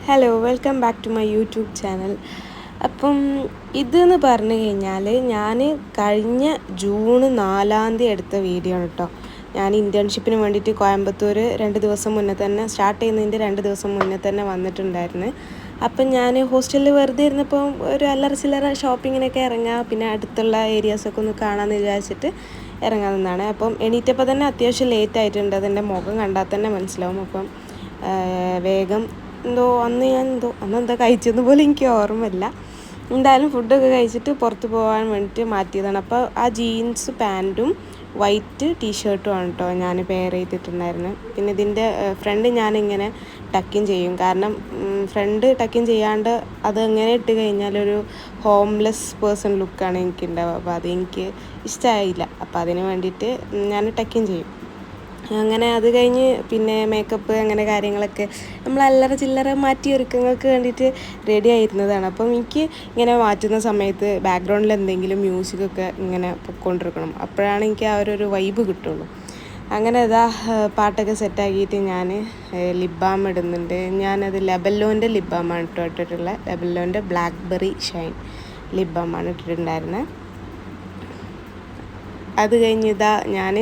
Hello welcome back to my YouTube channel. അപ്പം ഇതെന്ന് പറഞ്ഞു കഴിഞ്ഞാൽ ഞാൻ കഴിഞ്ഞ ജൂൺ 4 എടുത്ത വീഡിയോ ആണ് കേട്ടോ. ഞാൻ ഇൻറ്റേൺഷിപ്പിന് വേണ്ടിയിട്ട് കോയമ്പത്തൂർ 2 ദിവസം മുന്നേ തന്നെ സ്റ്റാർട്ട് ചെയ്യുന്നതിൻ്റെ 2 ദിവസം മുന്നേ തന്നെ വന്നിട്ടുണ്ടായിരുന്നു. അപ്പം ഞാൻ ഹോസ്റ്റലിൽ വെറുതെ ഇരുന്നപ്പോൾ ഒരു അല്ലറ ചില്ലറ ഷോപ്പിങ്ങിനൊക്കെ ഇറങ്ങാം, പിന്നെ അടുത്തുള്ള ഏരിയാസൊക്കെ ഒന്ന് കാണാമെന്ന് വിചാരിച്ചിട്ട് ഇറങ്ങാൻ നിന്നാണ്. അപ്പം എണീറ്റപ്പോൾ തന്നെ അത്യാവശ്യം ലേറ്റ് ആയിട്ടുണ്ട്. അതെൻ്റെ മുഖം കണ്ടാൽ തന്നെ മനസ്സിലാവും. അപ്പം വേഗം അന്നെന്താ കഴിച്ചെന്ന് പോലും എനിക്ക് ഓർമ്മയില്ല. എന്തായാലും ഫുഡൊക്കെ കഴിച്ചിട്ട് പുറത്ത് പോകാൻ വേണ്ടിയിട്ട് മാറ്റിയതാണ്. അപ്പോൾ ആ ജീൻസ് പാൻറ്റും വൈറ്റ് ടീഷർട്ടും ആണ് കേട്ടോ ഞാൻ പെയർ ചെയ്തിട്ടുണ്ടായിരുന്നത്. പിന്നെ ഇതിൻ്റെ ഫ്രണ്ട് ഞാനിങ്ങനെ ടക്കിൻ ചെയ്യും, കാരണം ഫ്രണ്ട് ടക്കിൻ ചെയ്യാണ്ട് അത് എങ്ങനെ ഇട്ട് കഴിഞ്ഞാലൊരു ഹോംലെസ് പേഴ്സൺ ലുക്കാണ് എനിക്കുണ്ടാവുക. അപ്പോൾ അതെനിക്ക് ഇഷ്ടമായില്ല. അപ്പോൾ അതിന് വേണ്ടിയിട്ട് ഞാൻ ടക്കിൻ ചെയ്യും. അങ്ങനെ അത് കഴിഞ്ഞ് പിന്നെ മേക്കപ്പ് അങ്ങനെ കാര്യങ്ങളൊക്കെ നമ്മൾ അല്ലറ ചില്ലറ മാറ്റി ഒരുക്കങ്ങൾക്ക് വേണ്ടിയിട്ട് റെഡി ആയിരുന്നതാണ്. അപ്പം എനിക്ക് ഇങ്ങനെ മാറ്റുന്ന സമയത്ത് ബാക്ക്ഗ്രൗണ്ടിൽ എന്തെങ്കിലും മ്യൂസിക്കൊക്കെ ഇങ്ങനെ പൊയ്ക്കൊണ്ടിരിക്കണം, അപ്പോഴാണ് എനിക്ക് ആ ഒരു വൈബ് കിട്ടുള്ളൂ. അങ്ങനെ പാട്ടൊക്കെ സെറ്റാക്കിയിട്ട് ഞാൻ ലിപ് ബാം ഇടുന്നുണ്ട്. ഞാനത് ലെബല്ലോൻ്റെ ലിപ് ബാമാണ് ഇട്ടിട്ടുള്ളത്. ലെബല്ലോൻ്റെ ബ്ലാക്ക്ബെറി ഷൈൻ ലിപ് ബാമാണ് ഇട്ടിട്ടുണ്ടായിരുന്നത്. അത് കഴിഞ്ഞ് ഞാൻ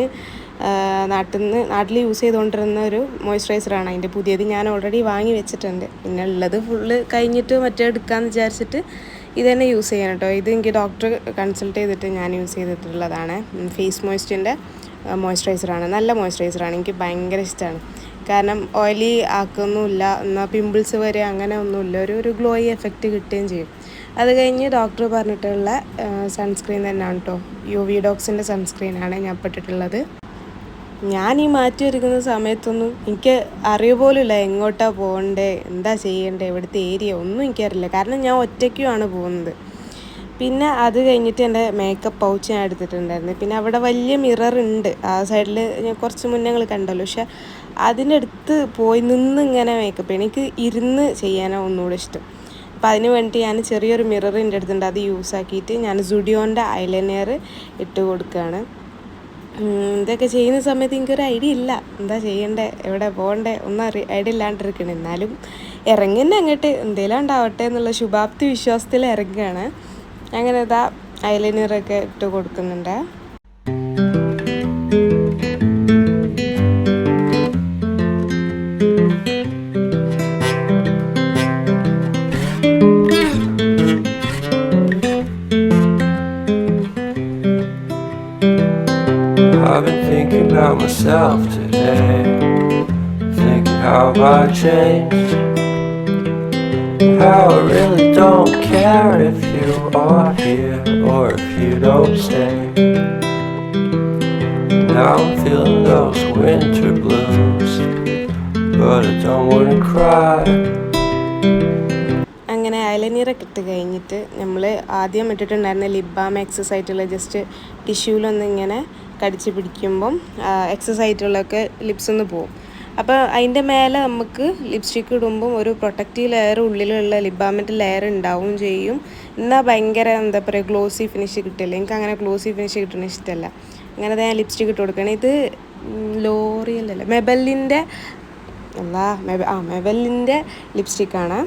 നാട്ടിൽ യൂസ് ചെയ്തുകൊണ്ടിരുന്ന ഒരു മോയ്സ്ചറൈസറാണ്. അതിൻ്റെ പുതിയത് ഞാൻ ഓൾറെഡി വാങ്ങി വെച്ചിട്ടുണ്ട്. പിന്നെ ഉള്ളത് ഫുള്ള് കഴിഞ്ഞിട്ട് മറ്റേ എടുക്കാമെന്ന് വിചാരിച്ചിട്ട് ഇത് തന്നെ യൂസ് ചെയ്യാൻ കേട്ടോ. ഇത് എനിക്ക് ഡോക്ടർ കൺസൾട്ട് ചെയ്തിട്ട് ഞാൻ യൂസ് ചെയ്തിട്ടുള്ളതാണ്. ഫേസ് മോയ്സ്ചറിൻ്റെ മോയ്സ്ചറൈസറാണ്. നല്ല മോയ്സ്ചറൈസറാണ്, എനിക്ക് ഭയങ്കര ഇഷ്ടമാണ്. കാരണം ഓയിലി ആക്കൊന്നുമില്ല, എന്നാൽ പിമ്പിൾസ് വരെ അങ്ങനെ ഒന്നുമില്ല, ഒരു ഗ്ലോയി എഫക്റ്റ് കിട്ടുകയും ചെയ്യും. അത് കഴിഞ്ഞ് ഡോക്ടർ പറഞ്ഞിട്ടുള്ള സൺസ്ക്രീൻ തന്നെയാണ് കേട്ടോ. UV-ഡോക്സിൻ്റെ സൺസ്ക്രീനാണ് ഞാൻ പെട്ടിട്ടുള്ളത്. ഞാൻ ഈ മാറ്റി ഒരുക്കുന്ന സമയത്തൊന്നും എനിക്ക് അറിയുപോലുമില്ല എങ്ങോട്ടാണ് പോകണ്ടേ, എന്താ ചെയ്യേണ്ടത്, ഇവിടുത്തെ ഏരിയ ഒന്നും എനിക്കറിയില്ല. കാരണം ഞാൻ ഒറ്റയ്ക്കുമാണ് പോകുന്നത്. പിന്നെ അത് കഴിഞ്ഞിട്ട് എൻ്റെ മേക്കപ്പ് പൗച്ച് ഞാൻ എടുത്തിട്ടുണ്ടായിരുന്നു. പിന്നെ അവിടെ വലിയ മിറർ ഉണ്ട് ആ സൈഡിൽ, ഞാൻ കുറച്ച് മുന്നേ ഞങ്ങൾ കണ്ടല്ലോ. പക്ഷെ അതിനടുത്ത് പോയി നിന്ന് ഇങ്ങനെ മേക്കപ്പ് ചെയ്യണം. എനിക്ക് ഇരുന്ന് ചെയ്യാനാണ് ഒന്നുകൂടെ ഇഷ്ടം. അപ്പോൾ അതിന് വേണ്ടി ഞാൻ ചെറിയൊരു മിറർ എൻ്റെ അടുത്തുണ്ട്, അത് യൂസ് ആക്കിയിട്ട് ഞാൻ സുഡിയോൻ്റെ ഐലൈനർ ഇട്ട് കൊടുക്കുകയാണ്. ഇതൊക്കെ ചെയ്യുന്ന സമയത്ത് എനിക്കൊരു ഐഡിയ ഇല്ല, എന്താ ചെയ്യണ്ടേ, എവിടെ പോകണ്ടേ, ഒന്നും ഐഡിയ ഇല്ലാണ്ടിരിക്കണം. എന്നാലും ഇറങ്ങുന്ന അങ്ങോട്ട് എന്തെങ്കിലും ഉണ്ടാവട്ടെ എന്നുള്ള ശുഭാപ്തി വിശ്വാസത്തിൽ ഇറങ്ങുകയാണ്. അങ്ങനെ ഐലൈനറൊക്കെ ഇട്ട് കൊടുക്കുന്നുണ്ട്. I've been thinking about myself today, thinking how I changed, how I really don't care if you are here or if you don't stay. Now I'm feeling those winter blues, but I don't wanna cry. അങ്ങനെ ഐലൈനറൊക്കെ ഇട്ട് കഴിഞ്ഞിട്ട് നമ്മൾ ആദ്യം ഇട്ടിട്ടുണ്ടായിരുന്ന lip balm excess ആയിട്ടുള്ള just ടിഷ്യൂലൊന്നും ഇങ്ങനെ കടിച്ച് പിടിക്കുമ്പം excess ആയിട്ടുള്ളതൊക്കെ lips ഒന്ന് പോവും. അപ്പോൾ അതിൻ്റെ മേലെ നമുക്ക് ലിപ്സ്റ്റിക്ക് ഇടുമ്പം ഒരു പ്രൊട്ടക്റ്റീവ് ലെയർ, ഉള്ളിലുള്ള ലിപ് ബാമിൻ്റെ ലെയർ ഉണ്ടാവും ചെയ്യും. എന്നാൽ ഭയങ്കര എന്താ പറയുക ഗ്ലോസി ഫിനിഷ് കിട്ടില്ല. എനിക്ക് അങ്ങനെ ഗ്ലോസി ഫിനിഷ് കിട്ടുന്ന ഇഷ്ടമല്ല. അങ്ങനെ ഞാൻ ലിപ്സ്റ്റിക്ക് ഇട്ട് കൊടുക്കണം. ഇത് ലോറിയൽ അല്ല, മെബലിൻ്റെ മെബലിൻ്റെ ലിപ്സ്റ്റിക്കാണ്.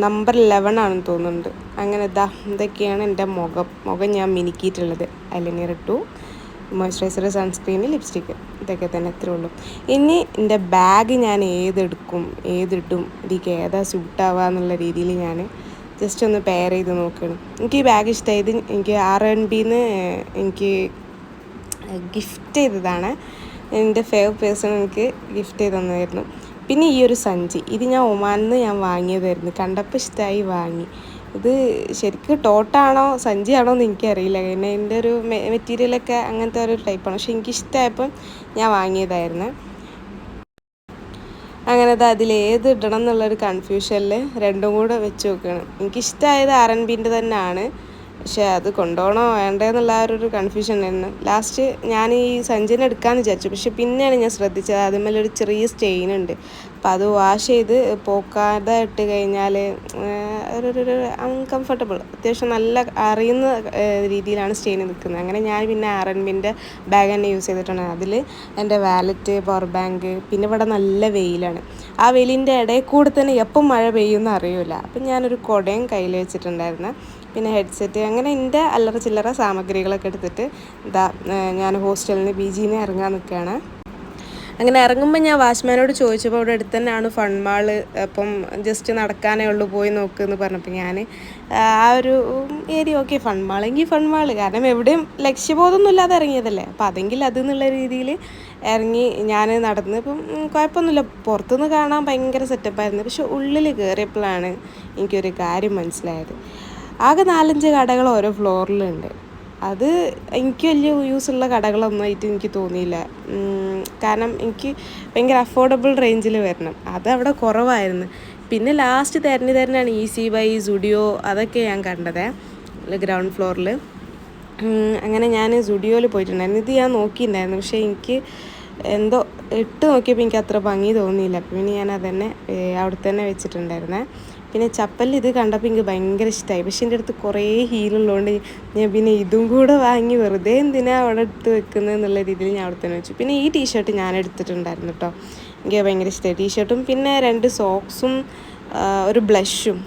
നമ്പർ 11 ആണെന്ന് തോന്നുന്നുണ്ട്. അങ്ങനെ ഇതൊക്കെയാണ് എൻ്റെ മുഖം ഞാൻ മിനുക്കിയിട്ടുള്ളത്. ഐലൈനർ ഇട്ടു, മോയ്സ്ചറൈസർ, സൺസ്ക്രീൻ, ലിപ്സ്റ്റിക്ക്, ഇതൊക്കെ തന്നെ ഇത്രേ ഉള്ളൂ. ഇനി എൻ്റെ ബാഗ് ഞാൻ ഏതിടും, ഇതിലേക്ക് ഏതാ സ്യൂട്ടാവുക എന്നുള്ള രീതിയിൽ ഞാൻ ജസ്റ്റ് ഒന്ന് പെയർ ചെയ്ത് നോക്കുകയാണ്. എനിക്ക് ഈ ബാഗ് ഇഷ്ടമായത് എനിക്ക് R&Bന്ന് എനിക്ക് ഗിഫ്റ്റ് ചെയ്തതാണ്. എൻ്റെ ഫേവറേറ്റ് പേഴ്സൺ എനിക്ക് ഗിഫ്റ്റ് ചെയ്ത് തന്നതായിരുന്നു. പിന്നെ ഈ ഒരു സഞ്ചി, ഇത് ഞാൻ ഒമാനിൽ നിന്ന് ഞാൻ വാങ്ങിയതായിരുന്നു. കണ്ടപ്പോൾ ഇഷ്ടമായി വാങ്ങി. ഇത് ശരിക്കും ടോട്ടാണോ സഞ്ചിയാണോ എന്ന് എനിക്കറിയില്ല. പിന്നെ ഇതിൻ്റെ ഒരു മെറ്റീരിയലൊക്കെ അങ്ങനത്തെ ഒരു ടൈപ്പാണ്. പക്ഷെ എനിക്കിഷ്ടമായപ്പം ഞാൻ വാങ്ങിയതായിരുന്നു. അങ്ങനെ അതിലേത് ഇടണം എന്നുള്ളൊരു കൺഫ്യൂഷനിൽ രണ്ടും കൂടെ വെച്ച് നോക്കുകയാണ്. എനിക്കിഷ്ടമായത് R&Bൻ്റെ തന്നെയാണ്. പക്ഷേ അത് കൊണ്ടുപോകണോ വേണ്ടതെന്നുള്ള ആ ഒരു കൺഫ്യൂഷൻ ആയിരുന്നു. ലാസ്റ്റ് ഞാൻ ഈ സഞ്ചിനെ എടുക്കാമെന്ന് വിചാരിച്ചു. പക്ഷെ പിന്നെയാണ് ഞാൻ ശ്രദ്ധിച്ചത് അതിന്മേലൊരു ചെറിയ സ്റ്റെയിൻ ഉണ്ട്. അപ്പം അത് വാഷ് ചെയ്ത് പോക്കാതെ ഇട്ട് കഴിഞ്ഞാൽ ഒരു അൺകംഫർട്ടബിൾ, അത്യാവശ്യം നല്ല അറിയുന്ന രീതിയിലാണ് സ്റ്റെയിൻ നിൽക്കുന്നത്. അങ്ങനെ ഞാൻ പിന്നെ ആർ&ബിൻ്റെ ബാഗ് തന്നെ യൂസ് ചെയ്തിട്ടുണ്ട്. അതിൽ എൻ്റെ വാലറ്റ്, പവർ ബാങ്ക്, പിന്നെ ഇവിടെ നല്ല വെയിലാണ്. ആ വെയിലിൻ്റെ ഇടയിൽ കൂടെ തന്നെ എപ്പം മഴ പെയ്യുമെന്ന് അറിയില്ല. അപ്പം ഞാനൊരു കുടയും കയ്യിൽ വെച്ചിട്ടുണ്ടായിരുന്നു, പിന്നെ ഹെഡ്സെറ്റ്, അങ്ങനെ എൻ്റെ അല്ലറ ചില്ലറ സാമഗ്രികളൊക്കെ എടുത്തിട്ട് ഞാൻ ഹോസ്റ്റലിൽ നിന്ന് PG ന്ന് ഇറങ്ങാൻ നിൽക്കുകയാണ്. അങ്ങനെ ഇറങ്ങുമ്പോൾ ഞാൻ വാച്ച്മാനോട് ചോദിച്ചപ്പോൾ അവിടെ അടുത്ത് തന്നെയാണ് ഫൺ മാള്, അപ്പം ജസ്റ്റ് നടക്കാനേ ഉള്ളൂ, പോയി നോക്കുമെന്ന് പറഞ്ഞപ്പോൾ ഞാൻ ആ ഒരു ഏരിയ ഓക്കെ ഫൺ മാളെങ്കിൽ ഫൺ മാള്, കാരണം എവിടെയും ലക്ഷ്യബോധമൊന്നും ഇല്ലാതെ ഇറങ്ങിയതല്ലേ, അപ്പോൾ അതെങ്കിൽ അതെന്നുള്ള രീതിയിൽ ഇറങ്ങി ഞാൻ നടന്ന്. ഇപ്പം കുഴപ്പമൊന്നുമില്ല, പുറത്തുനിന്ന് കാണാൻ ഭയങ്കര സെറ്റപ്പായിരുന്നു. പക്ഷെ ഉള്ളിൽ കയറിയപ്പോഴാണ് എനിക്കൊരു കാര്യം മനസ്സിലായത്. ആകെ 4-5 കടകൾ ഓരോ ഫ്ലോറിലുണ്ട്. അത് എനിക്ക് വലിയ യൂസുള്ള കടകളൊന്നുമായിട്ട് എനിക്ക് തോന്നിയില്ല. കാരണം എനിക്ക് ഭയങ്കര അഫോർഡബിൾ റേഞ്ചിൽ വരണം, അത് അവിടെ കുറവായിരുന്നു. പിന്നെ ലാസ്റ്റ് തിരഞ്ഞാണ് ഈസി ബൈ, സുഡിയോ, അതൊക്കെ ഞാൻ കണ്ടത് ഗ്രൗണ്ട് ഫ്ലോറിൽ. അങ്ങനെ ഞാൻ സുഡിയോയിൽ പോയിട്ടുണ്ടായിരുന്നു. ഇത് ഞാൻ നോക്കിയിട്ടുണ്ടായിരുന്നു, പക്ഷേ എനിക്ക് എന്തോ ഇട്ട് നോക്കിയപ്പോൾ എനിക്ക് അത്ര ഭംഗി തോന്നിയില്ല. പിന്നെ ഞാൻ അതന്നെ അവിടെ തന്നെ വെച്ചിട്ടുണ്ടായിരുന്നേ. പിന്നെ ചപ്പലിൽ ഇത് കണ്ടപ്പോൾ എനിക്ക് ഭയങ്കര ഇഷ്ടമായി. പക്ഷേ എൻ്റെ അടുത്ത് കുറേ ഹീലുള്ളതുകൊണ്ട് ഞാൻ പിന്നെ ഇതും കൂടെ വാങ്ങി വെറുതെ എന്തിനാ അവിടെ എടുത്ത് വെക്കുന്നത് എന്നുള്ള രീതിയിൽ ഞാൻ അവിടെ തന്നെ വെച്ചു. പിന്നെ ഈ ടീഷർട്ട് ഞാൻ എടുത്തിട്ടുണ്ടായിരുന്നു കേട്ടോ, എനിക്ക് ഭയങ്കര ഇഷ്ടമായി ടീഷർട്ടും. പിന്നെ 2 സോക്സും ഒരു ബ്ലഷും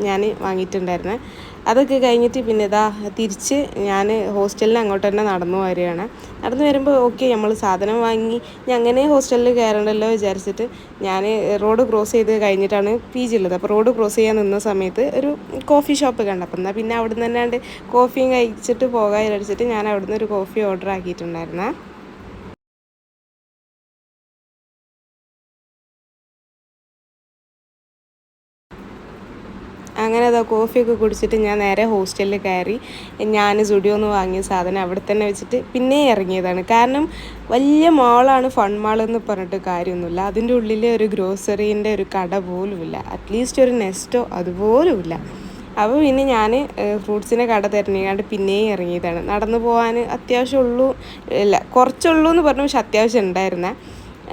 ഞാൻ വാങ്ങിയിട്ടുണ്ടായിരുന്നു. അതൊക്കെ കഴിഞ്ഞിട്ട് പിന്നെ തിരിച്ച് ഞാൻ ഹോസ്റ്റലിൽ അങ്ങോട്ട് തന്നെ നടന്നു വരികയാണ്. നടന്നു വരുമ്പോൾ ഓക്കെ നമ്മൾ സാധനം വാങ്ങി ഞാൻ അങ്ങനെ ഹോസ്റ്റലിൽ കയറണ്ടല്ലോ വിചാരിച്ചിട്ട് ഞാൻ റോഡ് ക്രോസ് ചെയ്ത് കഴിഞ്ഞിട്ടാണ് PG ഉള്ളത്. അപ്പോൾ റോഡ് ക്രോസ് ചെയ്യാൻ നിന്ന സമയത്ത് ഒരു കോഫി ഷോപ്പ് കണ്ടപ്പോൾ എന്നാൽ പിന്നെ അവിടെ നിന്ന് തന്നെയാണ്ട് കോഫിയും കഴിച്ചിട്ട് പോകാൻ വിചാരിച്ചിട്ട് ഞാൻ അവിടുന്ന് ഒരു കോഫി ഓർഡർ ആക്കിയിട്ടുണ്ടായിരുന്നേ. അങ്ങനെ കോഫിയൊക്കെ കുടിച്ചിട്ട് ഞാൻ നേരെ ഹോസ്റ്റലിൽ കയറി. ഞാൻ സുഡിയോന്ന് വാങ്ങിയ സാധനം അവിടെ തന്നെ വെച്ചിട്ട് പിന്നെ ഇറങ്ങിയതാണ്. കാരണം വലിയ മാളാണ് ഫൺ മാൾ എന്ന് പറഞ്ഞിട്ട് കാര്യമൊന്നുമില്ല, അതിൻ്റെ ഉള്ളിൽ ഒരു ഗ്രോസറീൻ്റെ ഒരു കട പോലുമില്ല, അറ്റ്ലീസ്റ്റ് ഒരു നെസ്റ്റോ അതുപോലുമില്ല. അപ്പോൾ പിന്നെ ഞാൻ ഫ്രൂട്ട്സിൻ്റെ കട തിരഞ്ഞാണ്ട് പിന്നെയും ഇറങ്ങിയതാണ്. നടന്നു പോകാൻ അത്യാവശ്യം ഉള്ളൂ, ഇല്ല കുറച്ചുള്ളൂ എന്ന് പറഞ്ഞു, പക്ഷെ അത്യാവശ്യം ഉണ്ടായിരുന്നേ.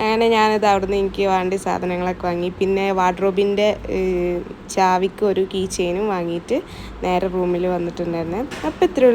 അങ്ങനെ ഞാനത് അവിടുന്ന് എനിക്ക് വേണ്ട സാധനങ്ങളൊക്കെ വാങ്ങി. പിന്നെ വാർഡ്രോബിൻ്റെ ചാവിക്ക് ഒരു കീ ചെയിനും വാങ്ങിയിട്ട് നേരെ റൂമിൽ വന്നിട്ടുണ്ടായിരുന്നു. അപ്പോൾ ഇത്രയേ ഉള്ളൂ.